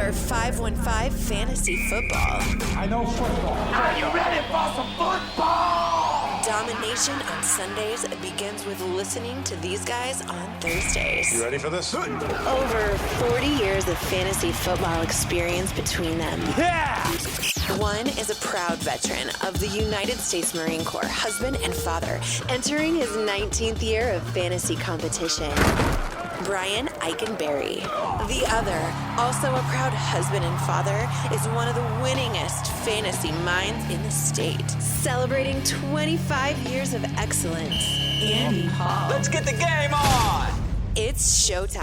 Your 515 Fantasy Football. I know football. Are you ready for some football? Domination on Sundays begins with listening to these guys on Thursdays. You ready for this? Over 40 years of fantasy football experience between them. Yeah! One is a proud veteran of the United States Marine Corps, husband and father, entering his 19th year of fantasy competition. Brian Eikenberry. The other, also a proud husband and father, is one of the winningest fantasy minds in the state. Celebrating 25 years of excellence, Andy Hall. Let's get the game on! It's showtime.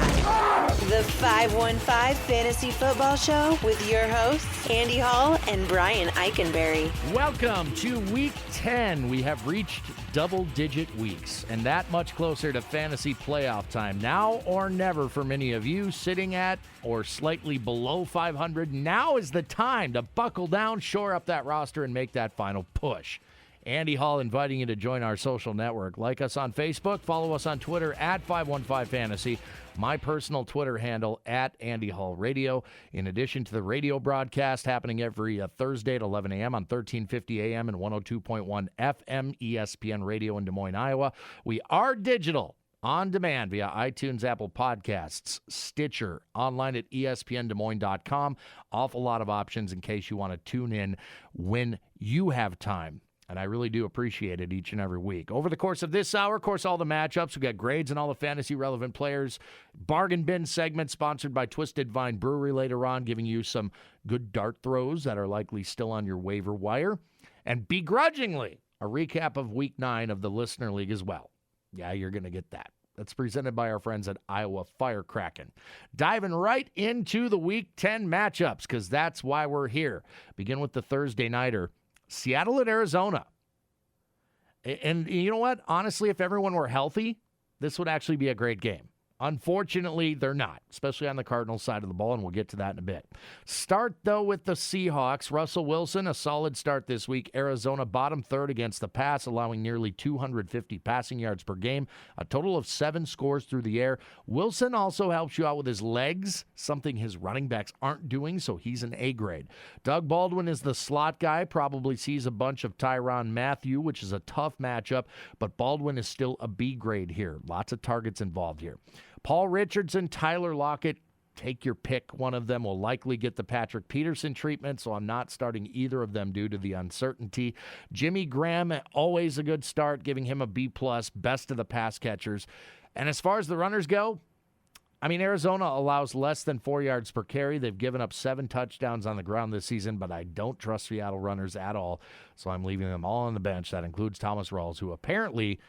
The 515 Fantasy Football Show with your hosts, Andy Hall and Brian Eikenberry. Welcome to Week 10. We have reached double-digit weeks, and that much closer to fantasy playoff time. Now or never for many of you sitting at or slightly below 500. Now is the time to buckle down, shore up that roster, and make that final push. Andy Hall inviting you to join our social network. Like us on Facebook, follow us on Twitter at 515Fantasy, my personal Twitter handle at Andy Hall Radio. In addition to the radio broadcast happening every Thursday at 11 a.m. on 1350 a.m. and 102.1 FM ESPN Radio in Des Moines, Iowa. We are digital on demand via iTunes, Apple Podcasts, Stitcher, online at espndesmoines.com. Awful lot of options in case you want to tune in when you have time. And I really do appreciate it each and every week. Over the course of this hour, of course, all the matchups. We've got grades and all the fantasy-relevant players. Bargain Bin segment sponsored by Twisted Vine Brewery later on, giving you some good dart throws that are likely still on your waiver wire. And begrudgingly, a recap of Week 9 of the Listener League as well. Yeah, you're going to get that. That's presented by our friends at Iowa Firecrackin'. Diving right into the Week 10 matchups, because that's why we're here. Begin with the Thursday nighter. Seattle at Arizona. And you know what? Honestly, if everyone were healthy, this would actually be a great game. Unfortunately, they're not, especially on the Cardinals side of the ball, and we'll get to that in a bit. Start, though, with the Seahawks. Russell Wilson, a solid start this week. Arizona bottom third against the pass, allowing nearly 250 passing yards per game, a total of 7 scores through the air. Wilson also helps you out with his legs, something his running backs aren't doing, so he's an A grade. Doug Baldwin is the slot guy, probably sees a bunch of Tyrann Mathieu, which is a tough matchup, but Baldwin is still a B grade here. Lots of targets involved here. Paul Richardson, Tyler Lockett, take your pick. One of them will likely get the Patrick Peterson treatment, so I'm not starting either of them due to the uncertainty. Jimmy Graham, always a good start, giving him a B+, best of the pass catchers. And as far as the runners go, I mean, Arizona allows less than 4 yards per carry. They've given up 7 touchdowns on the ground this season, but I don't trust Seattle runners at all, so I'm leaving them all on the bench. That includes Thomas Rawls, who apparently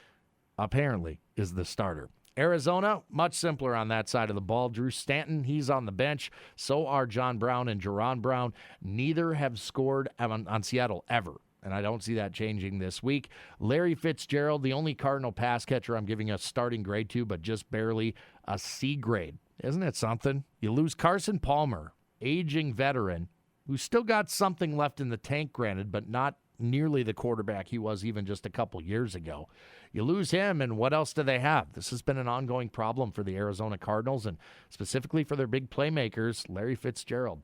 is the starter. Arizona, much simpler on that side of the ball. Drew Stanton, he's on the bench. So are John Brown and Jerron Brown. Neither have scored on Seattle ever, and I don't see that changing this week. Larry Fitzgerald, the only Cardinal pass catcher I'm giving a starting grade to, but just barely a C grade. Isn't it something? You lose Carson Palmer, aging veteran, who's still got something left in the tank, granted, but not nearly the quarterback he was even just a couple years ago. You lose him, and what else do they have? This has been an ongoing problem for the Arizona Cardinals, and specifically for their big playmakers, Larry Fitzgerald.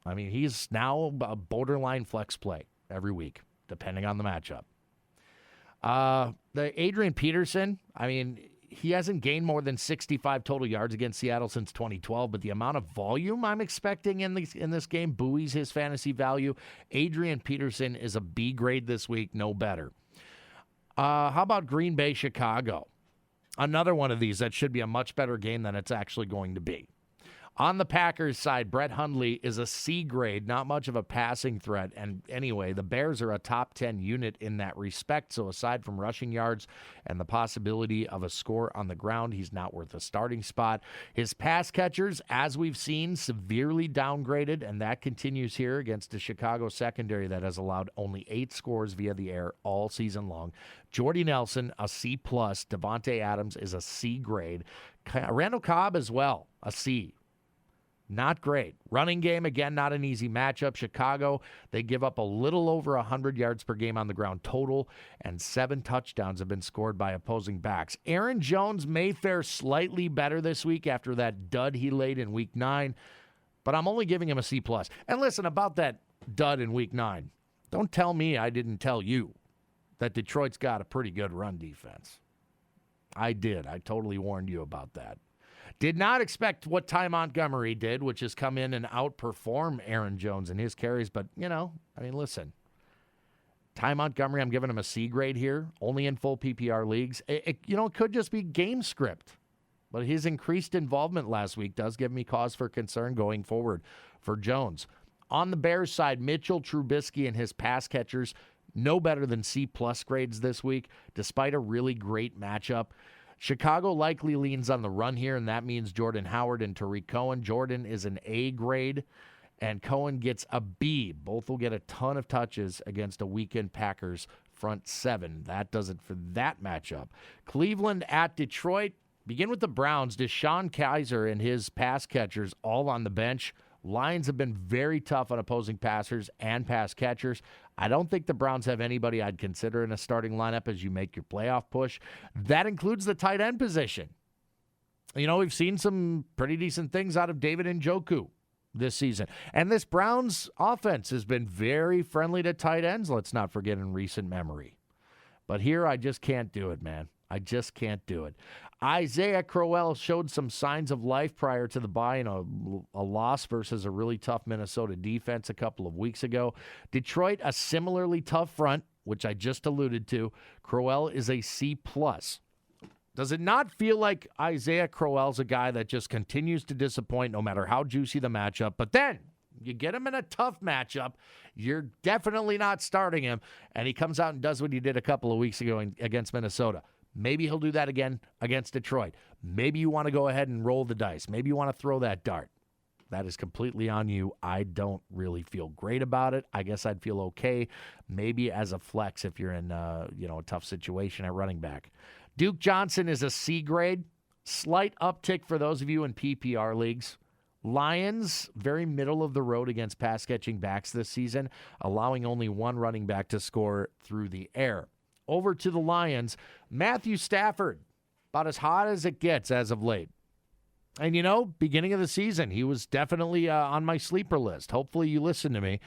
I mean, he's now a borderline flex play every week, depending on the matchup. The Adrian Peterson, I mean, he hasn't gained more than 65 total yards against Seattle since 2012, but the amount of volume I'm expecting in this game buoys his fantasy value. Adrian Peterson is a B grade this week, no better. How about Green Bay, Chicago? Another one of these that should be a much better game than it's actually going to be. On the Packers side, Brett Hundley is a C grade, not much of a passing threat. And anyway, the Bears are a top 10 unit in that respect. So aside from rushing yards and the possibility of a score on the ground, he's not worth a starting spot. His pass catchers, as we've seen, severely downgraded, and that continues here against the Chicago secondary that has allowed only 8 scores via the air all season long. Jordy Nelson, a C+. Devontae Adams is a C grade. Randall Cobb as well, a C. Not great. Running game, again, not an easy matchup. Chicago, they give up a little over 100 yards per game on the ground total, and 7 touchdowns have been scored by opposing backs. Aaron Jones may fare slightly better this week after that dud he laid in Week 9. but I'm only giving him a C+. And listen, about that dud in Week 9, don't tell me I didn't tell you that Detroit's got a pretty good run defense. I did. I totally warned you about that. Did not expect what Ty Montgomery did, which is come in and outperform Aaron Jones in his carries. But, listen. Ty Montgomery, I'm giving him a C grade here, only in full PPR leagues. It could just be game script. But his increased involvement last week does give me cause for concern going forward for Jones. On the Bears side, Mitchell Trubisky and his pass catchers, no better than C+ grades this week, despite a really great matchup. Chicago likely leans on the run here, and that means Jordan Howard and Tariq Cohen. Jordan is an A grade, and Cohen gets a B. Both will get a ton of touches against a weakened Packers front seven. That does it for that matchup. Cleveland at Detroit. Begin with the Browns. Deshaun Kaiser and his pass catchers all on the bench. Lions have been very tough on opposing passers and pass catchers. I don't think the Browns have anybody I'd consider in a starting lineup as you make your playoff push. That includes the tight end position. We've seen some pretty decent things out of David Njoku this season. And this Browns offense has been very friendly to tight ends, let's not forget, in recent memory. But here I just can't do it, man. I just can't do it. Isaiah Crowell showed some signs of life prior to the bye in a loss versus a really tough Minnesota defense a couple of weeks ago. Detroit, a similarly tough front, which I just alluded to. Crowell is a C+. Does it not feel like Isaiah Crowell's a guy that just continues to disappoint no matter how juicy the matchup? But then you get him in a tough matchup, you're definitely not starting him, and he comes out and does what he did a couple of weeks ago against Minnesota. Maybe he'll do that again against Detroit. Maybe you want to go ahead and roll the dice. Maybe you want to throw that dart. That is completely on you. I don't really feel great about it. I guess I'd feel okay maybe as a flex if you're in a tough situation at running back. Duke Johnson is a C grade. Slight uptick for those of you in PPR leagues. Lions, very middle of the road against pass-catching backs this season, allowing only one running back to score through the air. Over to the Lions, Matthew Stafford, about as hot as it gets as of late. And, beginning of the season, he was definitely on my sleeper list. Hopefully you listen to me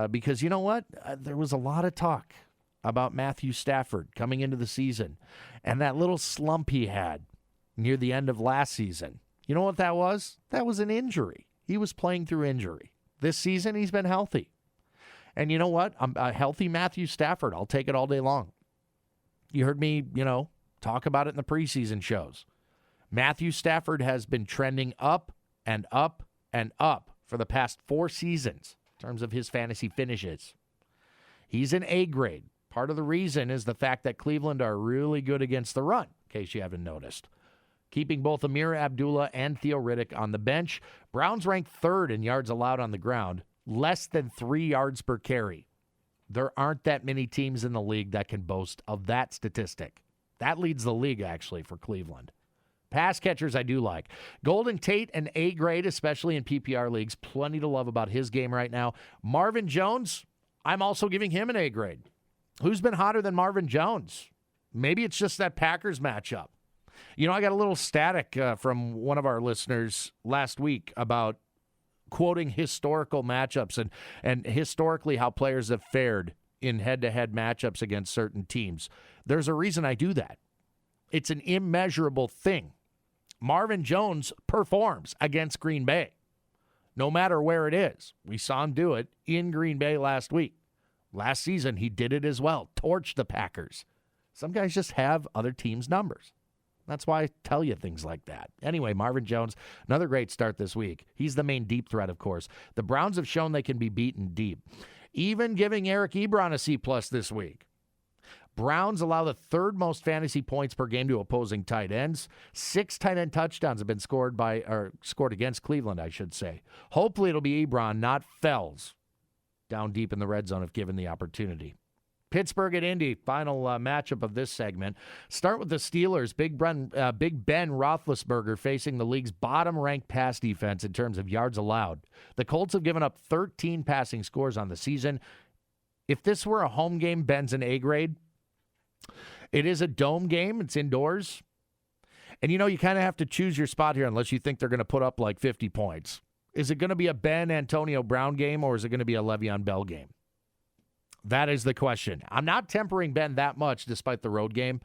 because you know what? There was a lot of talk about Matthew Stafford coming into the season and that little slump he had near the end of last season. You know what that was? That was an injury. He was playing through injury. This season, he's been healthy. And you know what? I'm a healthy Matthew Stafford. I'll take it all day long. You heard me, talk about it in the preseason shows. Matthew Stafford has been trending up and up and up for the past 4 seasons in terms of his fantasy finishes. He's an A grade. Part of the reason is the fact that Cleveland are really good against the run, in case you haven't noticed. Keeping both Amir Abdullah and Theo Riddick on the bench. Browns rank 3rd in yards allowed on the ground, less than 3 yards per carry. There aren't that many teams in the league that can boast of that statistic. That leads the league, actually, for Cleveland. Pass catchers I do like. Golden Tate, an A grade, especially in PPR leagues. Plenty to love about his game right now. Marvin Jones, I'm also giving him an A grade. Who's been hotter than Marvin Jones? Maybe it's just that Packers matchup. I got a little static from one of our listeners last week about quoting historical matchups and historically how players have fared in head-to-head matchups against certain teams. There's a reason I do that. It's an immeasurable thing. Marvin Jones performs against Green Bay, no matter where it is. We saw him do it in Green Bay last week. Last season, he did it as well, torched the Packers. Some guys just have other teams' numbers. That's why I tell you things like that. Anyway, Marvin Jones, another great start this week. He's the main deep threat, of course. The Browns have shown they can be beaten deep. Even giving Eric Ebron a C+ this week. Browns allow the 3rd most fantasy points per game to opposing tight ends. 6 tight end touchdowns have been scored against Cleveland, I should say. Hopefully it'll be Ebron, not Fells, down deep in the red zone if given the opportunity. Pittsburgh at Indy, final matchup of this segment. Start with the Steelers. Big Ben Roethlisberger facing the league's bottom-ranked pass defense in terms of yards allowed. The Colts have given up 13 passing scores on the season. If this were a home game, Ben's an A grade. It is a dome game. It's indoors. And, you kind of have to choose your spot here unless you think they're going to put up like 50 points. Is it going to be a Ben Antonio Brown game or is it going to be a Le'Veon Bell game? That is the question. I'm not tempering Ben that much despite the road game.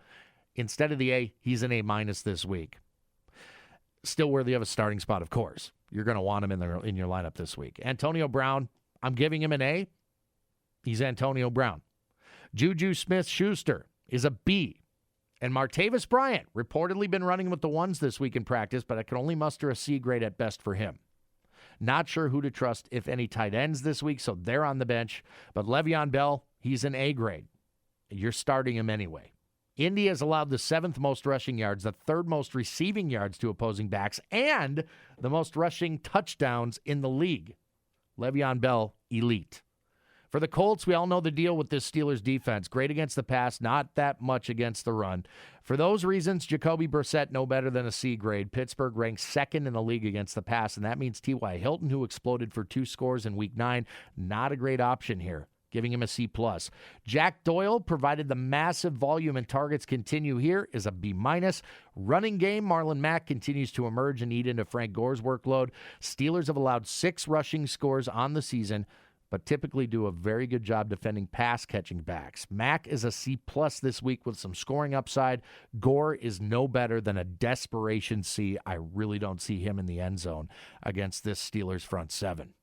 Instead of the A, he's an A- this week. Still worthy of a starting spot, of course. You're going to want him in your lineup this week. Antonio Brown, I'm giving him an A. He's Antonio Brown. Juju Smith-Schuster is a B. And Martavis Bryant, reportedly been running with the ones this week in practice, but I can only muster a C grade at best for him. Not sure who to trust, if any, tight ends this week, so they're on the bench. But Le'Veon Bell, he's an A grade. You're starting him anyway. Indy has allowed the 7th most rushing yards, the 3rd most receiving yards to opposing backs, and the most rushing touchdowns in the league. Le'Veon Bell, elite. For the Colts, we all know the deal with this Steelers defense. Great against the pass, not that much against the run. For those reasons, Jacoby Brissett no better than a C grade. Pittsburgh ranks 2nd in the league against the pass, and that means T.Y. Hilton, who exploded for 2 scores in Week 9, not a great option here. Giving him a C+. Jack Doyle, provided the massive volume and targets continue here, is a B-. Running game, Marlon Mack continues to emerge and eat into Frank Gore's workload. Steelers have allowed 6 rushing scores on the season, but typically do a very good job defending pass-catching backs. Mack is a C+ this week with some scoring upside. Gore is no better than a desperation C. I really don't see him in the end zone against this Steelers front 7.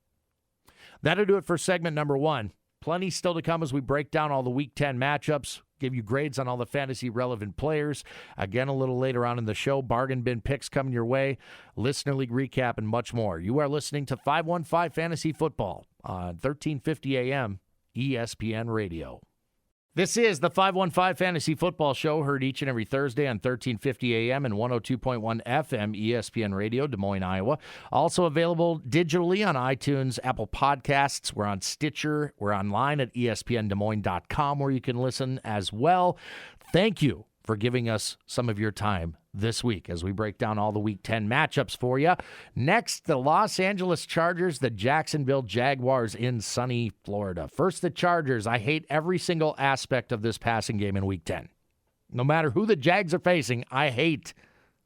That'll do it for segment number 1. Plenty still to come as we break down all the Week 10 matchups, give you grades on all the fantasy-relevant players. Again, a little later on in the show, bargain bin picks coming your way, Listener League recap, and much more. You are listening to 515 Fantasy Football on 1350 AM ESPN Radio. This is the 515 Fantasy Football Show, heard each and every Thursday on 1350 AM and 102.1 FM ESPN Radio, Des Moines, Iowa. Also available digitally on iTunes, Apple Podcasts. We're on Stitcher. We're online at espndesmoines.com where you can listen as well. Thank you for giving us some of your time this week as we break down all the Week 10 matchups for you. Next, the Los Angeles Chargers, the Jacksonville Jaguars in sunny Florida. First, the Chargers. I hate every single aspect of this passing game in Week 10. No matter who the Jags are facing, I hate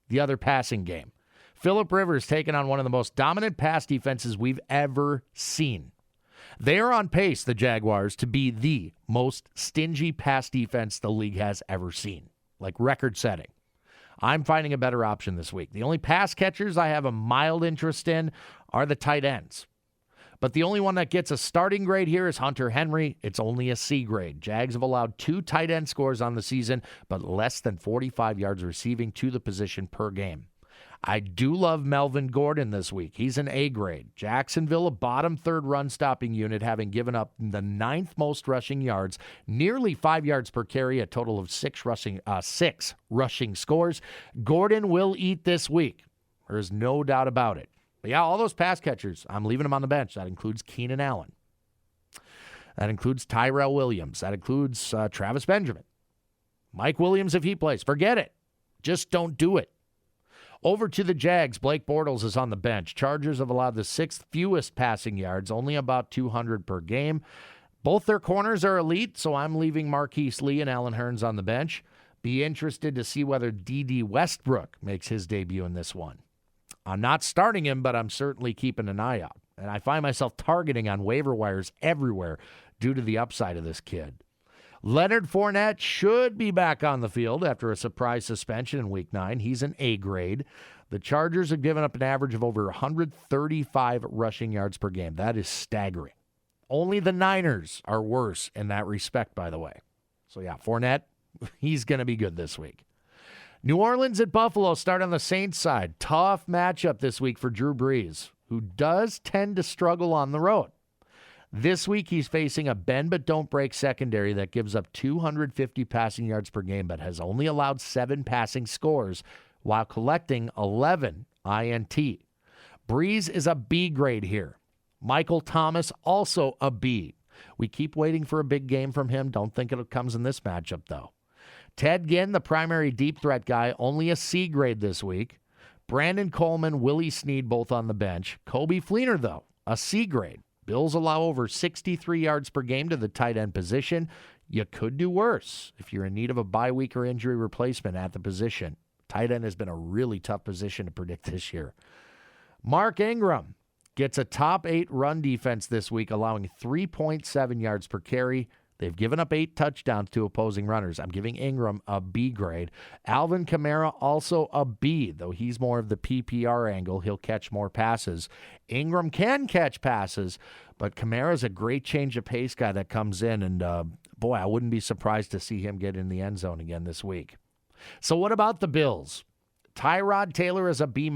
the other passing game. Phillip Rivers taking on one of the most dominant pass defenses we've ever seen. They are on pace, the Jaguars, to be the most stingy pass defense the league has ever seen, like record-setting. I'm finding a better option this week. The only pass catchers I have a mild interest in are the tight ends. But the only one that gets a starting grade here is Hunter Henry. It's only a C grade. Jags have allowed 2 tight end scores on the season, but less than 45 yards receiving to the position per game. I do love Melvin Gordon this week. He's an A grade. Jacksonville, a bottom 3rd run-stopping unit, having given up the 9th most rushing yards, nearly 5 yards per carry, a total of 6 rushing scores. Gordon will eat this week. There's no doubt about it. But yeah, all those pass catchers, I'm leaving them on the bench. That includes Keenan Allen. That includes Tyrell Williams. That includes Travis Benjamin. Mike Williams, if he plays. Forget it. Just don't do it. Over to the Jags, Blake Bortles is on the bench. Chargers have allowed the 6th fewest passing yards, only about 200 per game. Both their corners are elite, so I'm leaving Marquise Lee and Allen Hurns on the bench. Be interested to see whether D.D. Westbrook makes his debut in this one. I'm not starting him, but I'm certainly keeping an eye out. And I find myself targeting on waiver wires everywhere due to the upside of this kid. Leonard Fournette should be back on the field after a surprise suspension in Week 9. He's an A grade. The Chargers have given up an average of over 135 rushing yards per game. That is staggering. Only the Niners are worse in that respect, by the way. So, yeah, Fournette, he's going to be good this week. New Orleans at Buffalo start on the Saints side. Tough matchup this week for Drew Brees, who does tend to struggle on the road. This week, he's facing a bend-but-don't-break secondary that gives up 250 passing yards per game but has only allowed 7 passing scores while collecting 11 INT. Breeze is a B grade here. Michael Thomas, also a B. We keep waiting for a big game from him. Don't think it comes in this matchup, though. Ted Ginn, the primary deep threat guy, only a C grade this week. Brandon Coleman, Willie Snead, both on the bench. Kobe Fleener, though, a C grade. Bills allow over 63 yards per game to the tight end position. You could do worse if you're in need of a bye week or injury replacement at the position. Tight end has been a really tough position to predict this year. Mark Ingram gets a top 8 run defense this week, allowing 3.7 yards per carry. They've given up 8 touchdowns to opposing runners. I'm giving Ingram a B grade. Alvin Kamara also a B, though he's more of the PPR angle. He'll catch more passes. Ingram can catch passes, but Kamara's a great change of pace guy that comes in, and boy, I wouldn't be surprised to see him get in the end zone again this week. So what about the Bills? Tyrod Taylor is a B-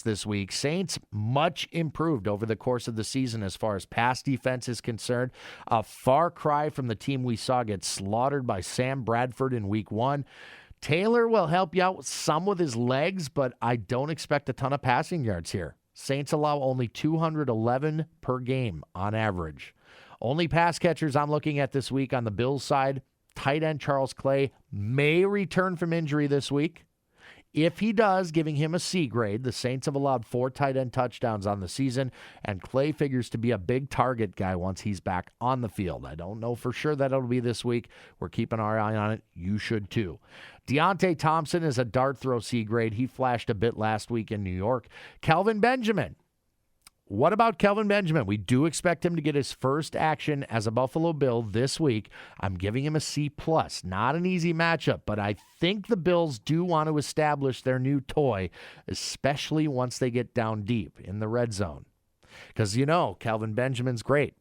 this week. Saints much improved over the course of the season as far as pass defense is concerned. A far cry from the team we saw get slaughtered by Sam Bradford in week 1. Taylor will help you out some with his legs, but I don't expect a ton of passing yards here. Saints allow only 211 per game on average. Only pass catchers I'm looking at this week on the Bills side, tight end Charles Clay may return from injury this week. If he does, giving him a C grade. The Saints have allowed 4 tight end touchdowns on the season, and Clay figures to be a big target guy once he's back on the field. I don't know for sure that it'll be this week. We're keeping our eye on it. You should too. Deontay Thompson is a dart throw C grade. He flashed a bit last week in New York. Kelvin Benjamin. What about Kelvin Benjamin? We do expect him to get his first action as a Buffalo Bill this week. I'm giving him a C+. Not an easy matchup, but I think the Bills do want to establish their new toy, especially once they get down deep in the red zone. Because, Kelvin Benjamin's great.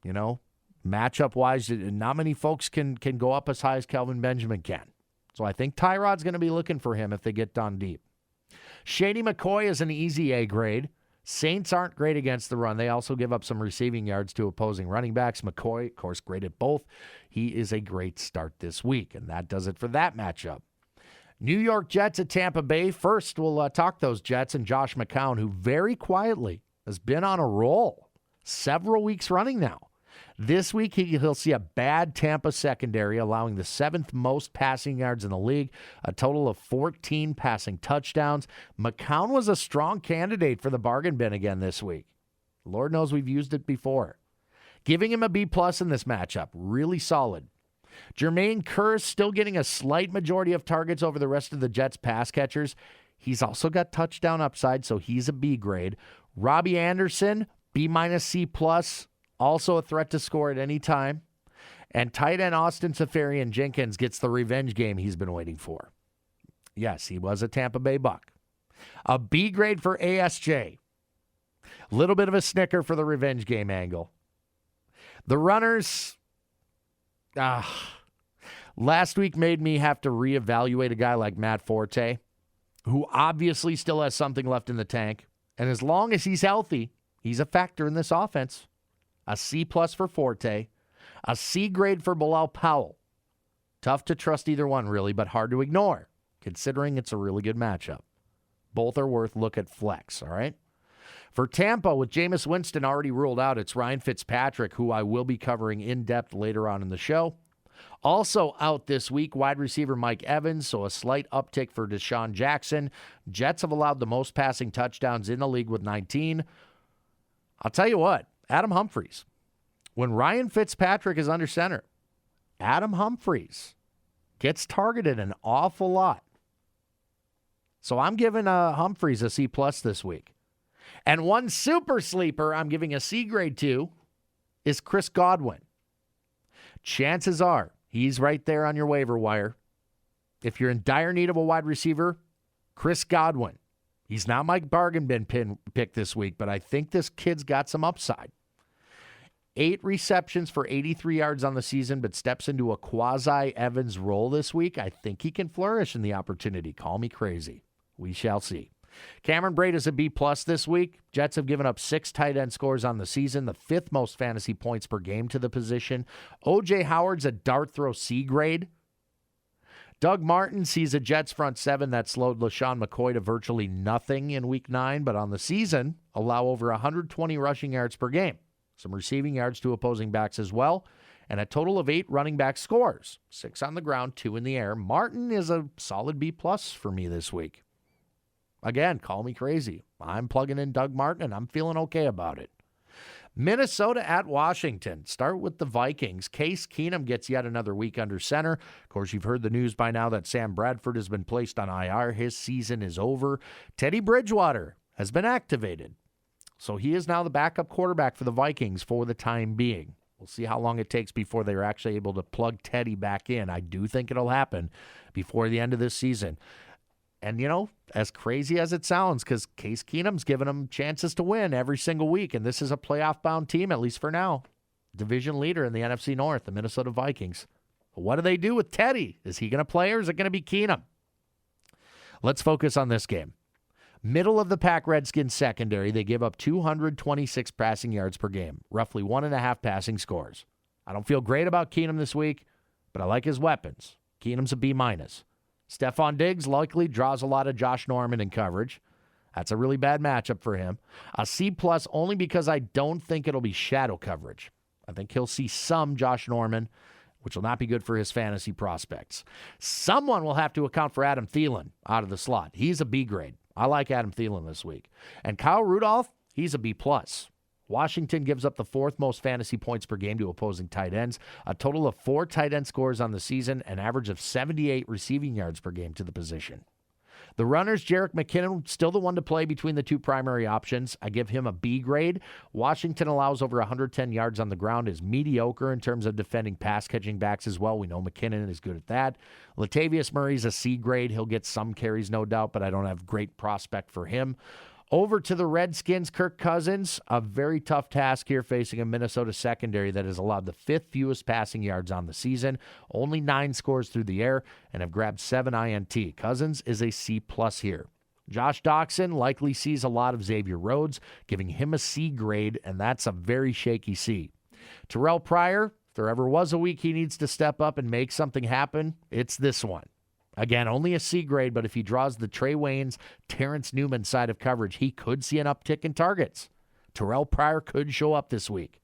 Matchup-wise, not many folks can go up as high as Kelvin Benjamin can. So I think Tyrod's going to be looking for him if they get down deep. Shady McCoy is an easy A grade. Saints aren't great against the run. They also give up some receiving yards to opposing running backs. McCoy, of course, great at both. He is a great start this week, and that does it for that matchup. New York Jets at Tampa Bay. First, we'll talk those Jets and Josh McCown, who very quietly has been on a roll several weeks running now. This week, he'll see a bad Tampa secondary, allowing the 7th most passing yards in the league, a total of 14 passing touchdowns. McCown was a strong candidate for the bargain bin again this week. Lord knows we've used it before. Giving him a B+ in this matchup. Really solid. Jermaine Kearse still getting a slight majority of targets over the rest of the Jets' pass catchers. He's also got touchdown upside, so he's a B grade. Robbie Anderson, B- C+. Also a threat to score at any time. And tight end Austin Seferian-Jenkins gets the revenge game he's been waiting for. Yes, he was a Tampa Bay Buck. A B grade for ASJ. Little bit of a snicker for the revenge game angle. The runners, last week made me have to reevaluate a guy like Matt Forte, who obviously still has something left in the tank. And as long as he's healthy, he's a factor in this offense. A C+ for Forte. A C grade for Bilal Powell. Tough to trust either one, really, but hard to ignore, considering it's a really good matchup. Both are worth look at flex, all right? For Tampa, with Jameis Winston already ruled out, it's Ryan Fitzpatrick, who I will be covering in depth later on in the show. Also out this week, wide receiver Mike Evans, so a slight uptick for Deshaun Jackson. Jets have allowed the most passing touchdowns in the league with 19. I'll tell you what. Adam Humphries. When Ryan Fitzpatrick is under center, Adam Humphries gets targeted an awful lot. So I'm giving Humphries a C+ this week. And one super sleeper I'm giving a C grade to is Chris Godwin. Chances are he's right there on your waiver wire. If you're in dire need of a wide receiver, Chris Godwin. He's not my bargain bin pick this week, but I think this kid's got some upside. 8 receptions for 83 yards on the season, but steps into a quasi-Evans role this week. I think he can flourish in the opportunity. Call me crazy. We shall see. Cameron Brate is a B+ this week. Jets have given up 6 tight end scores on the season, the 5th most fantasy points per game to the position. O.J. Howard's a dart throw C grade. Doug Martin sees a Jets front 7 that slowed LaShawn McCoy to virtually nothing in week 9, but on the season, allow over 120 rushing yards per game. Some receiving yards to opposing backs as well, and a total of 8 running back scores. 6 on the ground, 2 in the air. Martin is a solid B+ for me this week. Again, call me crazy. I'm plugging in Doug Martin, and I'm feeling okay about it. Minnesota at Washington. Start with the Vikings. Case Keenum gets yet another week under center. Of course, you've heard the news by now that Sam Bradford has been placed on IR. His season is over. Teddy Bridgewater has been activated. So he is now the backup quarterback for the Vikings for the time being. We'll see how long it takes before they're actually able to plug Teddy back in. I do think it'll happen before the end of this season. And, as crazy as it sounds, because Case Keenum's given them chances to win every single week, and this is a playoff-bound team, at least for now. Division leader in the NFC North, the Minnesota Vikings. What do they do with Teddy? Is he going to play, or is it going to be Keenum? Let's focus on this game. Middle of the pack Redskins secondary, they give up 226 passing yards per game, roughly 1.5 passing scores. I don't feel great about Keenum this week, but I like his weapons. Keenum's a B-. Stephon Diggs likely draws a lot of Josh Norman in coverage. That's a really bad matchup for him. A C+ only because I don't think it'll be shadow coverage. I think he'll see some Josh Norman, which will not be good for his fantasy prospects. Someone will have to account for Adam Thielen out of the slot. He's a B grade. I like Adam Thielen this week. And Kyle Rudolph, he's a B+. Washington gives up the 4th most fantasy points per game to opposing tight ends, a total of 4 tight end scores on the season, an average of 78 receiving yards per game to the position. The runners, Jerick McKinnon, still the one to play between the 2 primary options. I give him a B grade. Washington allows over 110 yards on the ground, is mediocre in terms of defending pass-catching backs as well. We know McKinnon is good at that. Latavius Murray's a C grade. He'll get some carries, no doubt, but I don't have great prospect for him. Over to the Redskins, Kirk Cousins, a very tough task here facing a Minnesota secondary that has allowed the 5th fewest passing yards on the season, only 9 scores through the air, and have grabbed 7 INT. Cousins is a C+ here. Josh Doxson likely sees a lot of Xavier Rhodes, giving him a C grade, and that's a very shaky C. Terrell Pryor, if there ever was a week he needs to step up and make something happen, it's this one. Again, only a C grade, but if he draws the Trey Waynes, Terrence Newman side of coverage, he could see an uptick in targets. Terrell Pryor could show up this week.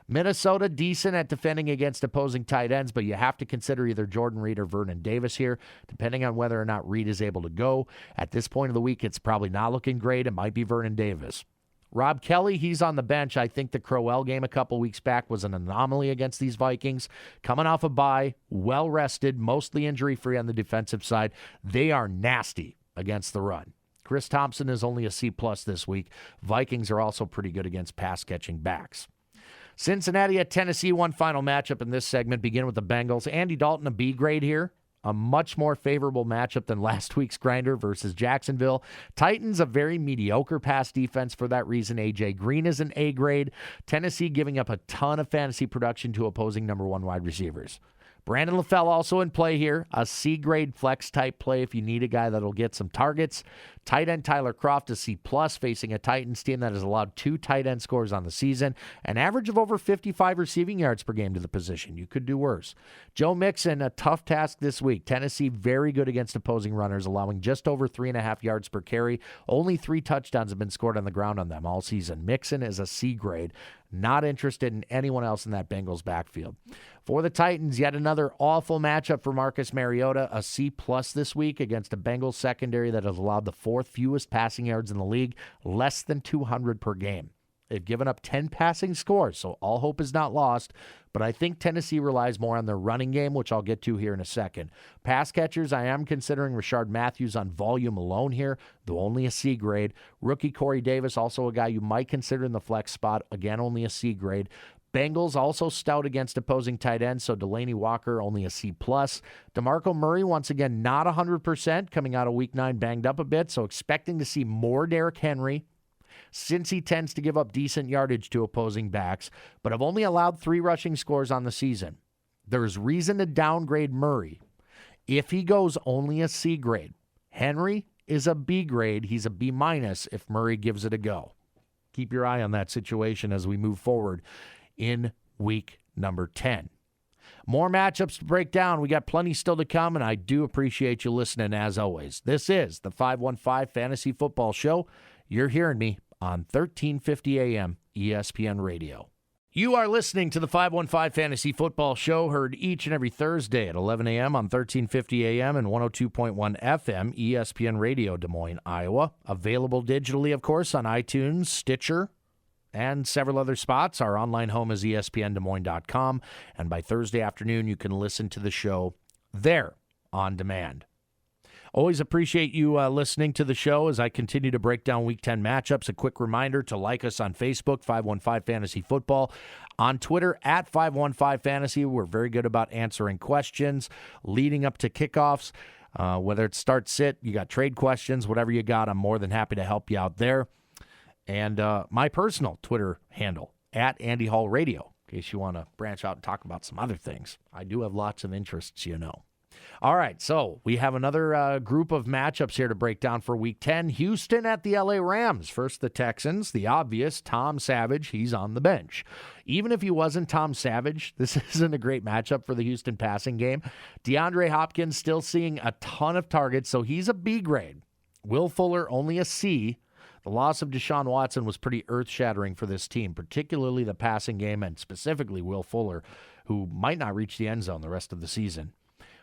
Minnesota, decent at defending against opposing tight ends, but you have to consider either Jordan Reed or Vernon Davis here, depending on whether or not Reed is able to go. At this point of the week, it's probably not looking great. It might be Vernon Davis. Rob Kelly, he's on the bench. I think the Crowell game a couple weeks back was an anomaly against these Vikings. Coming off a bye, well-rested, mostly injury-free on the defensive side. They are nasty against the run. Chris Thompson is only a C+ this week. Vikings are also pretty good against pass-catching backs. Cincinnati at Tennessee, one final matchup in this segment. Begin with the Bengals. Andy Dalton, a B grade here. A much more favorable matchup than last week's grinder versus Jacksonville. Titans, a very mediocre pass defense for that reason. A.J. Green is an A grade. Tennessee giving up a ton of fantasy production to opposing number 1 wide receivers. Brandon LaFell also in play here. A C-grade flex-type play if you need a guy that'll get some targets. Tight end Tyler Kroft, a C+, facing a Titans team that has allowed 2 tight end scores on the season. An average of over 55 receiving yards per game to the position. You could do worse. Joe Mixon, a tough task this week. Tennessee very good against opposing runners, allowing just over 3.5 yards per carry. Only 3 touchdowns have been scored on the ground on them all season. Mixon is a C grade. Not interested in anyone else in that Bengals backfield. For the Titans, yet another awful matchup for Marcus Mariota, a C+ this week against a Bengals secondary that has allowed the 4th fewest passing yards in the league, less than 200 per game. They've given up 10 passing scores, so all hope is not lost. But I think Tennessee relies more on their running game, which I'll get to here in a second. Pass catchers, I am considering Rashard Matthews on volume alone here, though only a C grade. Rookie Corey Davis, also a guy you might consider in the flex spot, again, only a C grade. Bengals also stout against opposing tight ends, so Delaney Walker only a C+. DeMarco Murray, once again, not 100%, coming out of Week 9 banged up a bit, so expecting to see more Derrick Henry, since he tends to give up decent yardage to opposing backs, but have only allowed 3 rushing scores on the season. There's reason to downgrade Murray if he goes only a C grade. Henry is a B grade. He's a B- if Murray gives it a go. Keep your eye on that situation as we move forward in week number 10. More matchups to break down. We got plenty still to come, and I do appreciate you listening as always. This is the 515 Fantasy Football Show. You're hearing me on 1350 AM ESPN Radio. You are listening to the 515 Fantasy Football Show, heard each and every Thursday at 11 a.m. on 1350 a.m. and 102.1 FM ESPN Radio, Des Moines, Iowa. Available digitally, of course, on iTunes, Stitcher, and several other spots. Our online home is espndesmoines.com, and by Thursday afternoon, you can listen to the show there on demand. Always appreciate you listening to the show as I continue to break down Week 10 matchups. A quick reminder to like us on Facebook, 515 Fantasy Football. On Twitter, at 515 Fantasy. We're very good about answering questions leading up to kickoffs. Whether it's start, sit, you got trade questions, whatever you got, I'm more than happy to help you out there. And my personal Twitter handle, at Andy Hall Radio, in case you want to branch out and talk about some other things. I do have lots of interests, you know. All right, so we have another group of matchups here to break down for Week 10. Houston at the LA Rams. First, the Texans. The obvious, Tom Savage, he's on the bench. Even if he wasn't Tom Savage, this isn't a great matchup for the Houston passing game. DeAndre Hopkins still seeing a ton of targets, so he's a B grade. Will Fuller, only a C. The loss of Deshaun Watson was pretty earth-shattering for this team, particularly the passing game and specifically Will Fuller, who might not reach the end zone the rest of the season.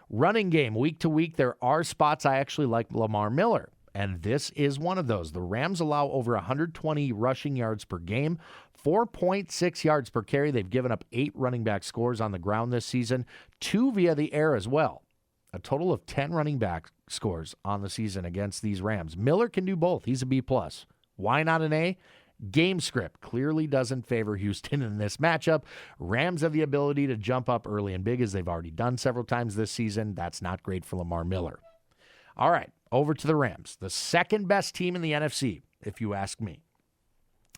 Running game, week to week, there are spots I actually like Lamar Miller, and this is one of those. The Rams allow over 120 rushing yards per game, 4.6 yards per carry. They've given up 8 running back scores on the ground this season, 2 via the air as well. A total of 10 running back scores on the season against these Rams. Miller can do both. He's a B+. Why not an A? Game script clearly doesn't favor Houston in this matchup. Rams have the ability to jump up early and big, as they've already done several times this season. That's not great for Lamar Miller. All right, over to the Rams. The second best team in the NFC, if you ask me.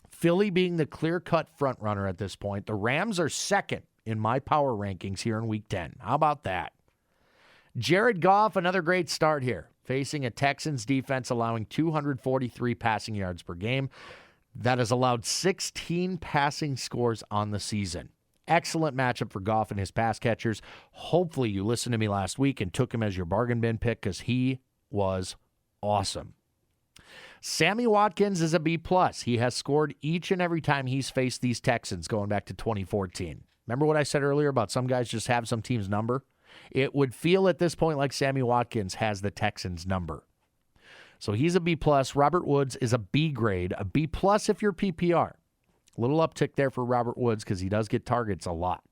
Philly being the clear-cut front runner at this point. The Rams are second in my power rankings here in Week 10. How about that? Jared Goff, another great start here, facing a Texans defense allowing 243 passing yards per game. That has allowed 16 passing scores on the season. Excellent matchup for Goff and his pass catchers. Hopefully you listened to me last week and took him as your bargain bin pick, because he was awesome. Sammy Watkins is a B+. He has scored each and every time he's faced these Texans going back to 2014. Remember what I said earlier about some guys just have some team's number? It would feel at this point like Sammy Watkins has the Texans' number. So he's a B+. Robert Woods is a B grade, a B+ if you're PPR. A little uptick there for Robert Woods because he does get targets a lot.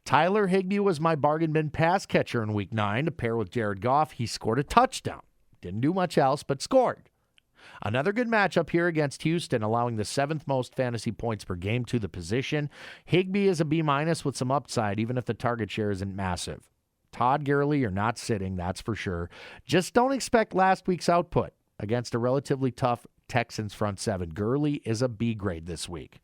Tyler Higbee was my bargain bin pass catcher in Week 9 to pair with Jared Goff. He scored a touchdown. Didn't do much else, but scored. Another good matchup here against Houston, allowing the 7th most fantasy points per game to the position. Higbee is a B- with some upside, even if the target share isn't massive. Todd Gurley, you're not sitting, that's for sure. Just don't expect last week's output against a relatively tough Texans front seven. Gurley is a B grade this week.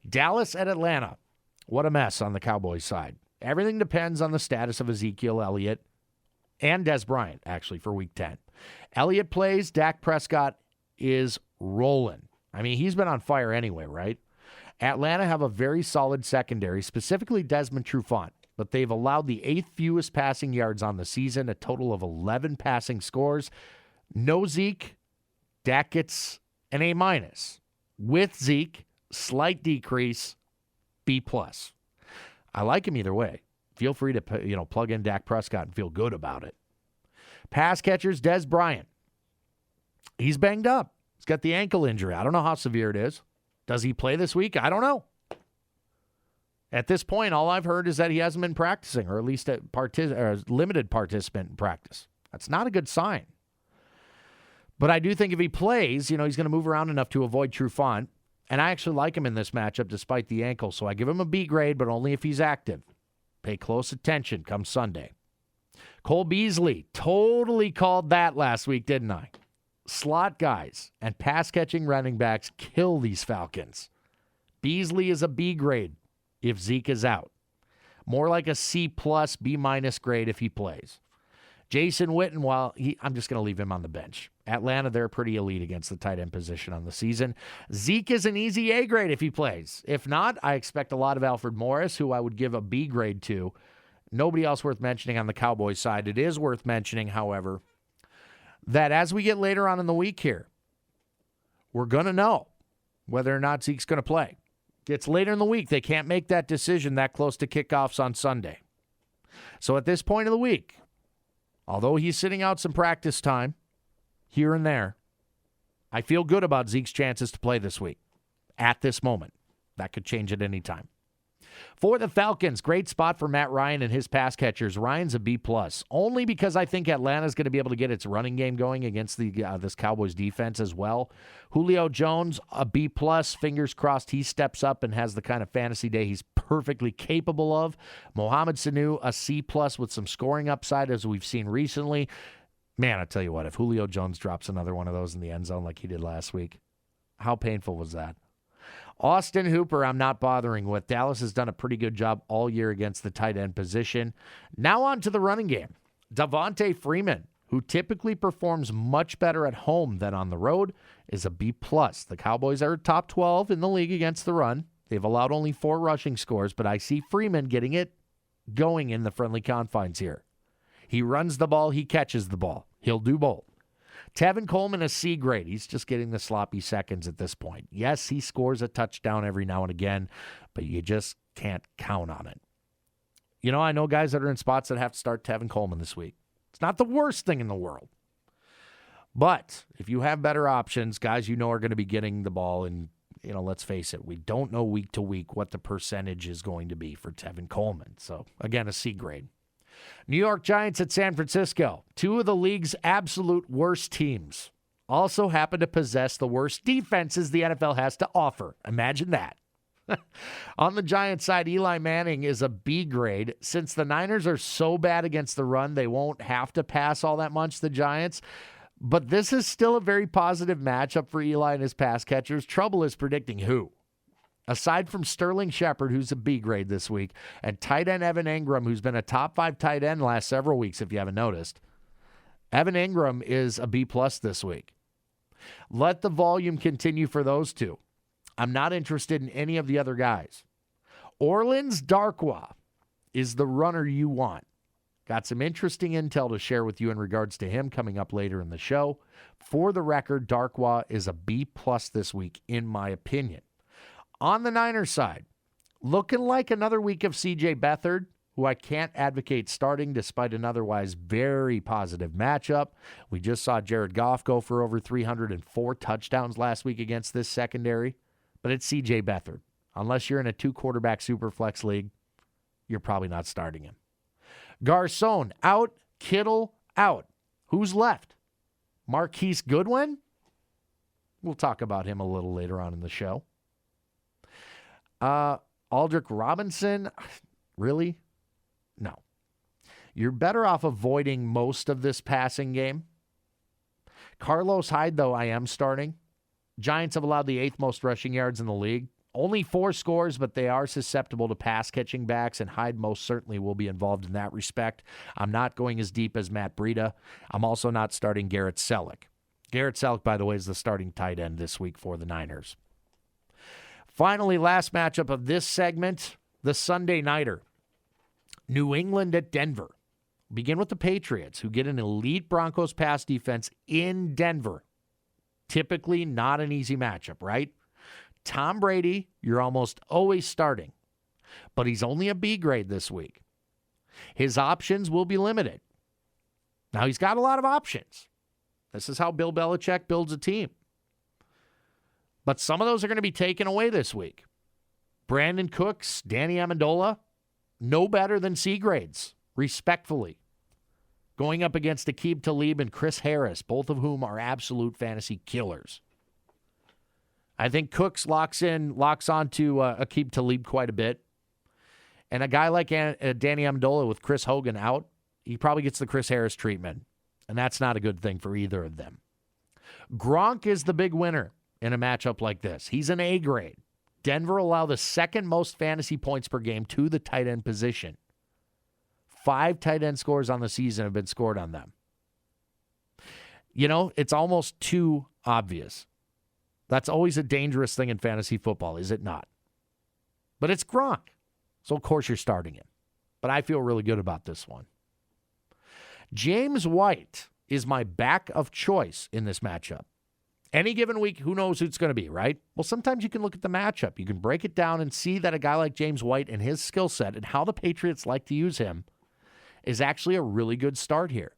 Dallas at Atlanta. What a mess on the Cowboys side. Everything depends on the status of Ezekiel Elliott and Des Bryant, actually, for Week 10. Elliott plays, Dak Prescott is rolling. I mean, he's been on fire anyway, right? Atlanta have a very solid secondary, specifically Desmond Trufant, but they've allowed the 8th fewest passing yards on the season, a total of 11 passing scores. No Zeke, Dak gets an A-. With Zeke, slight decrease, B+. I like him either way. Feel free to plug in Dak Prescott and feel good about it. Pass catchers, Des Bryant. He's banged up. He's got the ankle injury. I don't know how severe it is. Does he play this week? I don't know. At this point, all I've heard is that he hasn't been practicing, or at least a limited participant in practice. That's not a good sign. But I do think if he plays, he's going to move around enough to avoid Trufant. And I actually like him in this matchup despite the ankle. So I give him a B grade, but only if he's active. Pay close attention come Sunday. Cole Beasley, totally called that last week, didn't I? Slot guys and pass-catching running backs kill these Falcons. Beasley is a B grade if Zeke is out. More like a C+, B- grade if he plays. Jason Witten, I'm just going to leave him on the bench. Atlanta, they're pretty elite against the tight end position on the season. Zeke is an easy A grade if he plays. If not, I expect a lot of Alfred Morris, who I would give a B grade to. Nobody else worth mentioning on the Cowboys side. It is worth mentioning, however, that as we get later on in the week here, we're going to know whether or not Zeke's going to play. Gets later in the week, they can't make that decision that close to kickoffs on Sunday. So at this point of the week, although he's sitting out some practice time here and there, I feel good about Zeke's chances to play this week at this moment. That could change at any time. For the Falcons, great spot for Matt Ryan and his pass catchers. Ryan's a B+, only because I think Atlanta's going to be able to get its running game going against this Cowboys defense as well. Julio Jones, a B+. Fingers crossed he steps up and has the kind of fantasy day he's perfectly capable of. Mohamed Sanu, a C+ with some scoring upside as we've seen recently. Man, I tell you what, if Julio Jones drops another one of those in the end zone like he did last week, how painful was that? Austin Hooper, I'm not bothering with. Dallas has done a pretty good job all year against the tight end position. Now on to the running game. Devontae Freeman, who typically performs much better at home than on the road, is a B+. The Cowboys are top 12 in the league against the run. They've allowed only 4 rushing scores, but I see Freeman getting it going in the friendly confines here. He runs the ball, he catches the ball. He'll do both. Tevin Coleman, a C grade. He's just getting the sloppy seconds at this point. Yes, he scores a touchdown every now and again, but you just can't count on it. You know, I know guys that are in spots that have to start Tevin Coleman this week. It's not the worst thing in the world. But if you have better options, guys you know are going to be getting the ball, and, you know, let's face it, we don't know week to week what the percentage is going to be for Tevin Coleman. So, again, a C grade. New York Giants at San Francisco, 2 of the league's absolute worst teams, also happen to possess the worst defenses the NFL has to offer. Imagine that. On the Giants side, Eli Manning is a B grade. Since the Niners are so bad against the run, they won't have to pass all that much, the Giants. But this is still a very positive matchup for Eli and his pass catchers. Trouble is predicting who. Aside from Sterling Shepard, who's a B grade this week, and tight end Evan Engram, who's been a top 5 tight end the last several weeks, if you haven't noticed, Evan Engram is a B+ this week. Let the volume continue for those two. I'm not interested in any of the other guys. Orleans Darkwa is the runner you want. Got some interesting intel to share with you in regards to him coming up later in the show. For the record, Darkwa is a B+ this week, in my opinion. On the Niners side, looking like another week of C.J. Beathard, who I can't advocate starting despite an otherwise very positive matchup. We just saw Jared Goff go for over 304 touchdowns last week against this secondary. But it's C.J. Beathard. Unless you're in a 2-quarterback superflex league, you're probably not starting him. Garcon out, Kittle out. Who's left? Marquise Goodwin? We'll talk about him a little later on in the show. Aldrick Robinson, really? No. You're better off avoiding most of this passing game. Carlos Hyde, though, I am starting. Giants have allowed the 8th most rushing yards in the league. Only 4 scores, but they are susceptible to pass-catching backs, and Hyde most certainly will be involved in that respect. I'm not going as deep as Matt Breida. I'm also not starting Garrett Selleck. Garrett Selleck, by the way, is the starting tight end this week for the Niners. Finally, last matchup of this segment, the Sunday Nighter. New England at Denver. Begin with the Patriots, who get an elite Broncos pass defense in Denver. Typically not an easy matchup, right? Tom Brady, you're almost always starting, but he's only a B grade this week. His options will be limited. Now, he's got a lot of options. This is how Bill Belichick builds a team. But some of those are going to be taken away this week. Brandon Cooks, Danny Amendola, no better than C grades, respectfully. Going up against Aqib Talib and Chris Harris, both of whom are absolute fantasy killers. I think Cooks locks on to Aqib Talib quite a bit. And a guy like Danny Amendola with Chris Hogan out, he probably gets the Chris Harris treatment. And that's not a good thing for either of them. Gronk is the big winner in a matchup like this. He's an A grade. Denver allow the 2nd most fantasy points per game to the tight end position. 5 tight end scores on the season have been scored on them. You know, it's almost too obvious. That's always a dangerous thing in fantasy football, is it not? But it's Gronk. So, of course, you're starting him. But I feel really good about this one. James White is my back of choice in this matchup. Any given week, who knows who it's going to be, right? Well, sometimes you can look at the matchup. You can break it down and see that a guy like James White and his skill set and how the Patriots like to use him is actually a really good start here.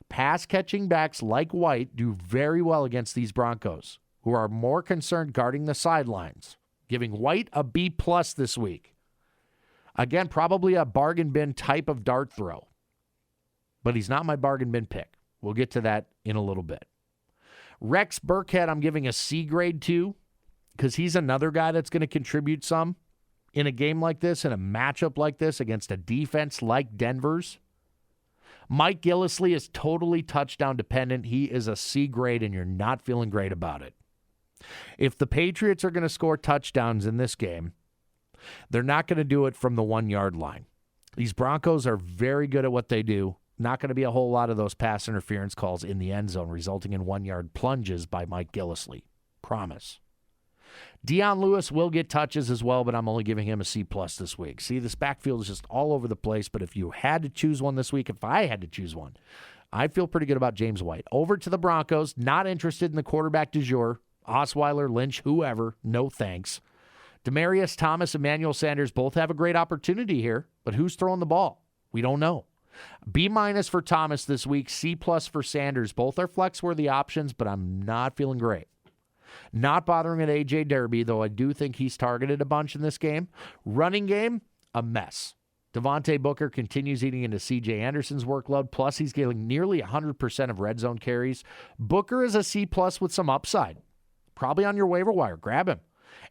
Pass-catching backs like White do very well against these Broncos, who are more concerned guarding the sidelines, giving White a B+ this week. Again, probably a bargain bin type of dart throw. But he's not my bargain bin pick. We'll get to that in a little bit. Rex Burkhead, I'm giving a C grade to because he's another guy that's going to contribute some in a game like this, in a matchup like this against a defense like Denver's. Mike Gillislee is totally touchdown dependent. He is a C grade, and you're not feeling great about it. If the Patriots are going to score touchdowns in this game, they're not going to do it from the 1-yard line. These Broncos are very good at what they do. Not going to be a whole lot of those pass interference calls in the end zone, resulting in 1-yard plunges by Mike Gillislee. Promise. Deion Lewis will get touches as well, but I'm only giving him a C+ this week. See, this backfield is just all over the place, but if you had to choose one this week, if I had to choose one, I feel pretty good about James White. Over to the Broncos, not interested in the quarterback du jour, Osweiler, Lynch, whoever, no thanks. Demaryius Thomas, Emmanuel Sanders both have a great opportunity here, but who's throwing the ball? We don't know. B- for Thomas this week, C+ for Sanders. Both are flex-worthy options, but I'm not feeling great. Not bothering at A.J. Derby, though I do think he's targeted a bunch in this game. Running game, a mess. Devontae Booker continues eating into C.J. Anderson's workload, plus he's getting nearly 100% of red zone carries. Booker is a C+ with some upside. Probably on your waiver wire. Grab him.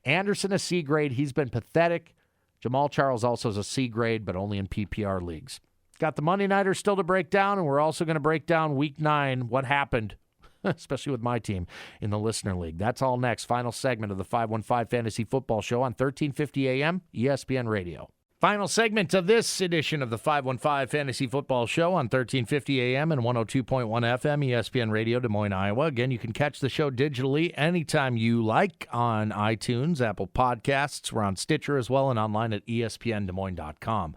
Anderson, a C grade. He's been pathetic. Jamal Charles also is a C grade, but only in PPR leagues. Got the Monday Nighter still to break down, and we're also going to break down Week 9, what happened, especially with my team, in the Listener League. That's all next. Final segment of the 515 Fantasy Football Show on 1350 AM, ESPN Radio. Final segment of this edition of the 515 Fantasy Football Show on 1350 AM and 102.1 FM, ESPN Radio, Des Moines, Iowa. Again, you can catch the show digitally anytime you like on iTunes, Apple Podcasts. We're on Stitcher as well and online at espndesmoines.com.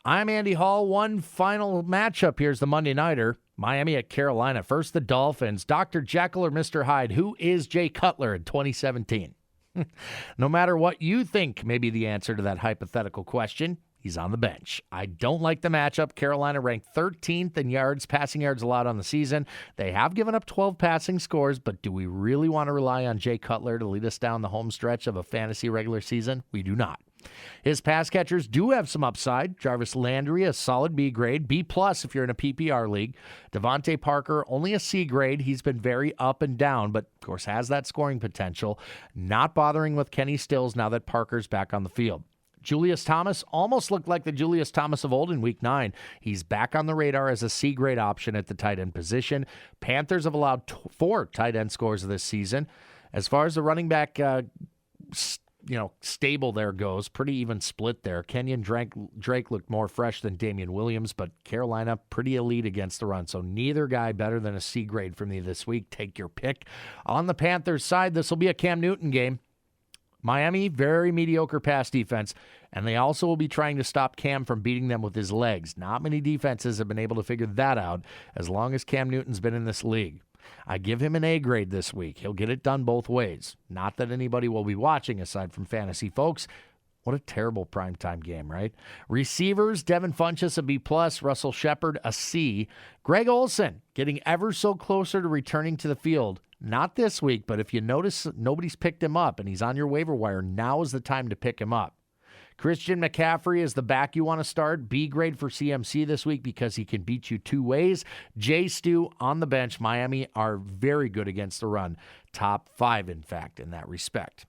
I'm Andy Hall. One final matchup. Here's the Monday Nighter. Miami at Carolina. First, the Dolphins. Dr. Jekyll or Mr. Hyde? Who is Jay Cutler in 2017? No matter what you think may be the answer to that hypothetical question, he's on the bench. I don't like the matchup. Carolina ranked 13th in yards, passing yards allowed on the season. They have given up 12 passing scores, but do we really want to rely on Jay Cutler to lead us down the home stretch of a fantasy regular season? We do not. His pass catchers do have some upside. Jarvis Landry, a solid B grade. B+ if you're in a PPR league. Devontae Parker, only a C grade. He's been very up and down, but of course has that scoring potential. Not bothering with Kenny Stills now that Parker's back on the field. Julius Thomas almost looked like the Julius Thomas of old in Week 9. He's back on the radar as a C-grade option at the tight end position. Panthers have allowed 4 tight end scores this season. As far as the running back stable there goes, pretty even split there. Kenyon Drake looked more fresh than Damian Williams, but Carolina pretty elite against the run. So neither guy better than a C grade for me this week. Take your pick. On the Panthers side, this will be a Cam Newton game. Miami, very mediocre pass defense, and they also will be trying to stop Cam from beating them with his legs. Not many defenses have been able to figure that out as long as Cam Newton's been in this league. I give him an A grade this week. He'll get it done both ways. Not that anybody will be watching aside from fantasy folks. What a terrible primetime game, right? Receivers, Devin Funchess, a B+, Russell Shepard, a C. Greg Olsen getting ever so closer to returning to the field. Not this week, but if you notice nobody's picked him up and he's on your waiver wire, now is the time to pick him up. Christian McCaffrey is the back you want to start. B grade for CMC this week because he can beat you 2 ways. J. Stu on the bench. Miami are very good against the run. Top 5, in fact, in that respect.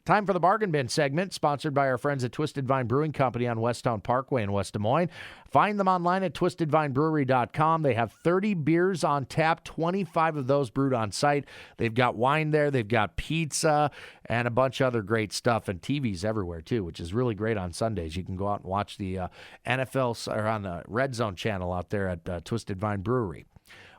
Time for the Bargain Bin segment, sponsored by our friends at Twisted Vine Brewing Company on Westtown Parkway in West Des Moines. Find them online at twistedvinebrewery.com. They have 30 beers on tap, 25 of those brewed on site. They've got wine there, they've got pizza, and a bunch of other great stuff, and TVs everywhere, too, which is really great on Sundays. You can go out and watch the NFL or on the Red Zone channel out there at Twisted Vine Brewery.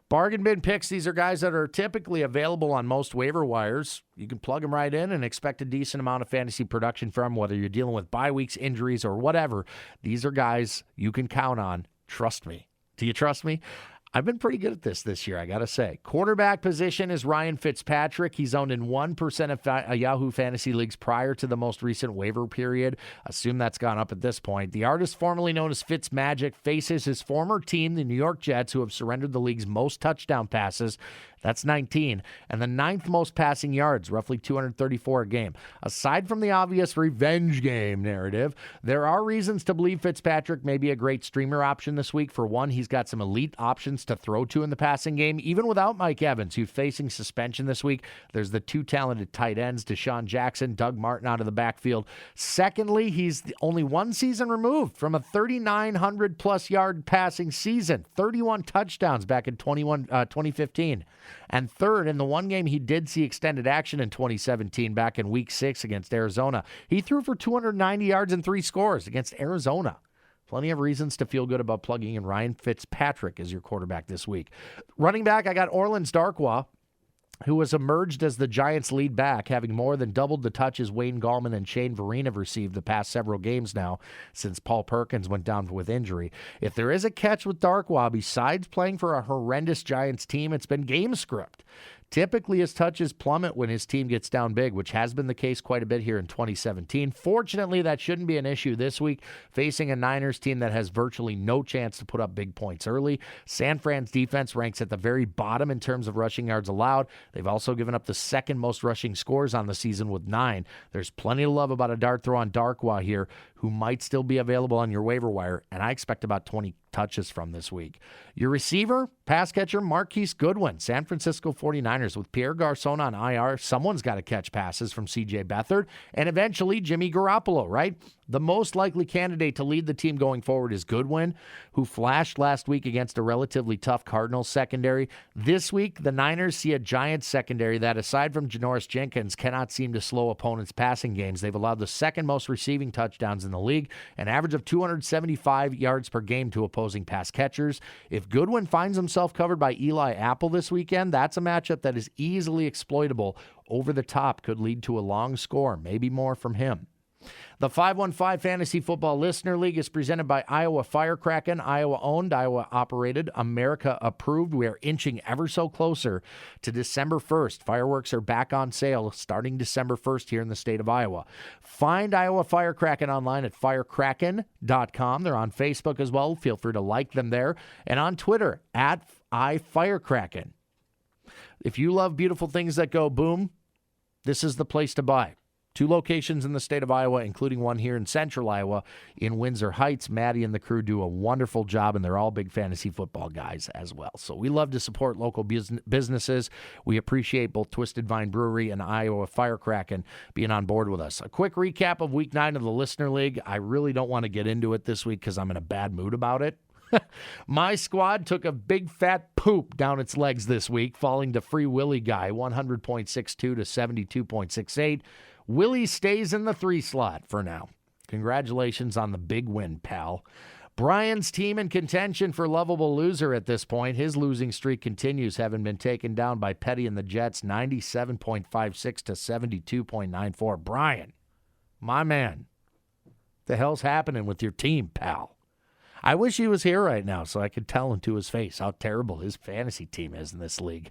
Bargain bin picks, these are guys that are typically available on most waiver wires. You can plug them right in and expect a decent amount of fantasy production from them, whether you're dealing with bye weeks, injuries, or whatever. These are guys you can count on. Trust me. Do you trust me? I've been pretty good at this year, I got to say. Quarterback position is Ryan Fitzpatrick. He's owned in 1% of Yahoo Fantasy Leagues prior to the most recent waiver period. Assume that's gone up at this point. The artist formerly known as Fitzmagic faces his former team, the New York Jets, who have surrendered the league's most touchdown passes. That's 19. And the 9th most passing yards, roughly 234 a game. Aside from the obvious revenge game narrative, there are reasons to believe Fitzpatrick may be a great streamer option this week. For one, he's got some elite options to throw to in the passing game, even without Mike Evans, who's facing suspension this week. There's the two talented tight ends, Deshaun Jackson, Doug Martin out of the backfield. Secondly, he's only one season removed from a 3,900-plus yard passing season, 31 touchdowns back in 2015. And third, in the one game he did see extended action in 2017 back in Week 6 against Arizona, he threw for 290 yards and 3 scores against Arizona. Plenty of reasons to feel good about plugging in Ryan Fitzpatrick as your quarterback this week. Running back, I got Orleans Darkwa, who has emerged as the Giants' lead back, having more than doubled the touches Wayne Gallman and Shane Vereen have received the past several games now since Paul Perkins went down with injury. If there is a catch with Darkwa, besides playing for a horrendous Giants team, it's been game script. Typically, his touches plummet when his team gets down big, which has been the case quite a bit here in 2017. Fortunately, that shouldn't be an issue this week, facing a Niners team that has virtually no chance to put up big points early. San Fran's defense ranks at the very bottom in terms of rushing yards allowed. They've also given up the second most rushing scores on the season with 9. There's plenty to love about a dart throw on Darkwa here, who might still be available on your waiver wire, and I expect about 20 touches from this week. Your receiver, pass catcher, Marquise Goodwin, San Francisco 49ers. With Pierre Garçon on IR, someone's got to catch passes from C.J. Beathard, and eventually Jimmy Garoppolo, right? The most likely candidate to lead the team going forward is Goodwin, who flashed last week against a relatively tough Cardinals secondary. This week, the Niners see a Giants secondary that, aside from Janoris Jenkins, cannot seem to slow opponents' passing games. They've allowed the second most receiving touchdowns in the league, an average of 275 yards per game to opposing pass catchers. If Goodwin finds himself covered by Eli Apple this weekend, that's a matchup that is easily exploitable. Over the top could lead to a long score, maybe more from him. The 515 Fantasy Football Listener League is presented by Iowa Firecracken, Iowa-owned, Iowa-operated, America-approved. We are inching ever so closer to December 1st. Fireworks are back on sale starting December 1st here in the state of Iowa. Find Iowa Firecracken online at firecracken.com. They're on Facebook as well. Feel free to like them there. And on Twitter, at iFirecracken. If you love beautiful things that go boom, this is the place to buy. 2 locations in the state of Iowa, including one here in central Iowa in Windsor Heights. Maddie and the crew do a wonderful job, and they're all big fantasy football guys as well. So we love to support local businesses. We appreciate both Twisted Vine Brewery and Iowa Firecracken being on board with us. A quick recap of Week 9 of the Listener League. I really don't want to get into it this week because I'm in a bad mood about it. My squad took a big fat poop down its legs this week, falling to Free Willy Guy, 100.62 to 72.68. Willie stays in the 3 slot for now. Congratulations on the big win, pal. Brian's team in contention for lovable loser at this point. His losing streak continues, having been taken down by Petty and the Jets, 97.56 to 72.94. Brian, my man, the hell's happening with your team, pal? I wish he was here right now so I could tell him to his face how terrible his fantasy team is in this league.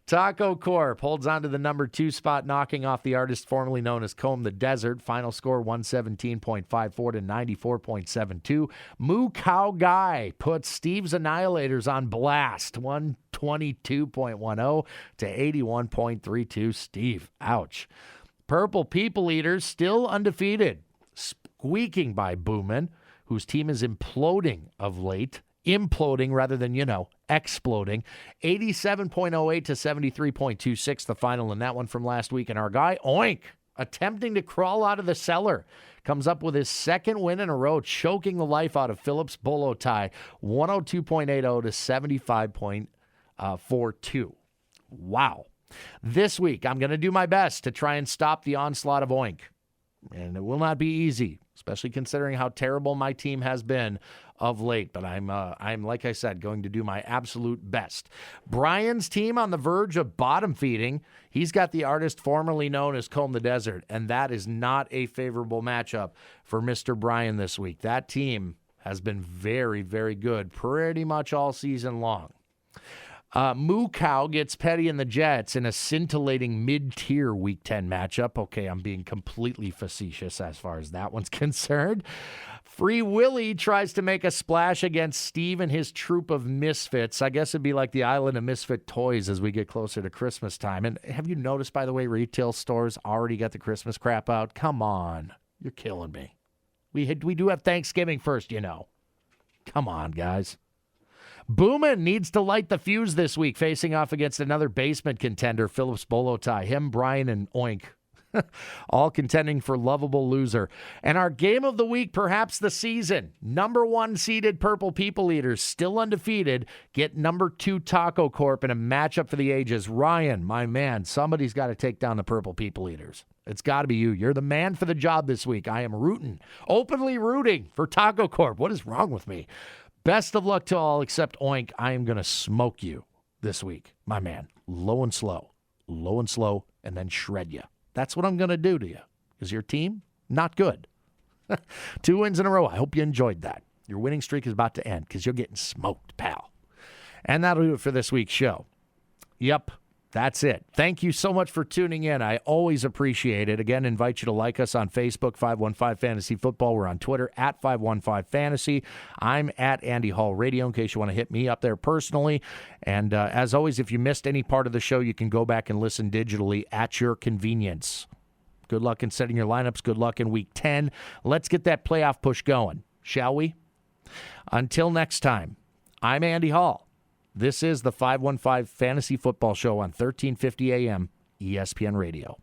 Taco Corp holds on to the number 2 spot, knocking off the artist formerly known as Comb the Desert. Final score 117.54 to 94.72. Moo Cow Guy puts Steve's Annihilators on blast, 122.10 to 81.32. Steve, ouch. Purple People Eaters still undefeated, squeaking by Boomin, whose team is imploding of late. Imploding rather than, exploding. 87.08 to 73.26, the final in that one from last week. And our guy, Oink, attempting to crawl out of the cellar, comes up with his second win in a row, choking the life out of Phillips Bolo Tie, 102.80 to 75.42. Wow. This week, I'm going to do my best to try and stop the onslaught of Oink. And it will not be easy, especially considering how terrible my team has been of late. But I'm like I said, going to do my absolute best. Brian's team on the verge of bottom feeding. He's got the artist formerly known as Comb the Desert, and that is not a favorable matchup for Mr. Brian this week. That team has been very, very good pretty much all season long. Moo Cow gets Petty and the Jets in a scintillating mid-tier Week 10 matchup. Okay, I'm being completely facetious as far as that one's concerned. Free Willy tries to make a splash against Steve and his troop of misfits. I guess it'd be like the island of misfit toys as we get closer to Christmas time. And have you noticed, by the way, retail stores already got the Christmas crap out? Come on. You're killing me. We do have Thanksgiving first, you know. Come on, guys. Boomin needs to light the fuse this week, facing off against another basement contender, Phillips Bolotai. Him, Brian, and Oink. All contending for lovable loser. And our game of the week, perhaps the season. Number 1 seeded Purple People Eaters, still undefeated, get number 2 Taco Corp in a matchup for the ages. Ryan, my man, somebody's got to take down the Purple People Eaters. It's got to be you. You're the man for the job this week. I am openly rooting for Taco Corp. What is wrong with me? Best of luck to all except Oink. I am going to smoke you this week, my man. Low and slow, and then shred you. That's what I'm going to do to you. Is your team not good? 2 wins in a row. I hope you enjoyed that. Your winning streak is about to end because you're getting smoked, pal. And that'll do it for this week's show. Yep. That's it. Thank you so much for tuning in. I always appreciate it. Again, invite you to like us on Facebook, 515 Fantasy Football. We're on Twitter at 515 Fantasy. I'm at Andy Hall Radio in case you want to hit me up there personally. And as always, if you missed any part of the show, you can go back and listen digitally at your convenience. Good luck in setting your lineups. Good luck in Week 10. Let's get that playoff push going, shall we? Until next time, I'm Andy Hall. This is the 515 Fantasy Football Show on 1350 AM ESPN Radio.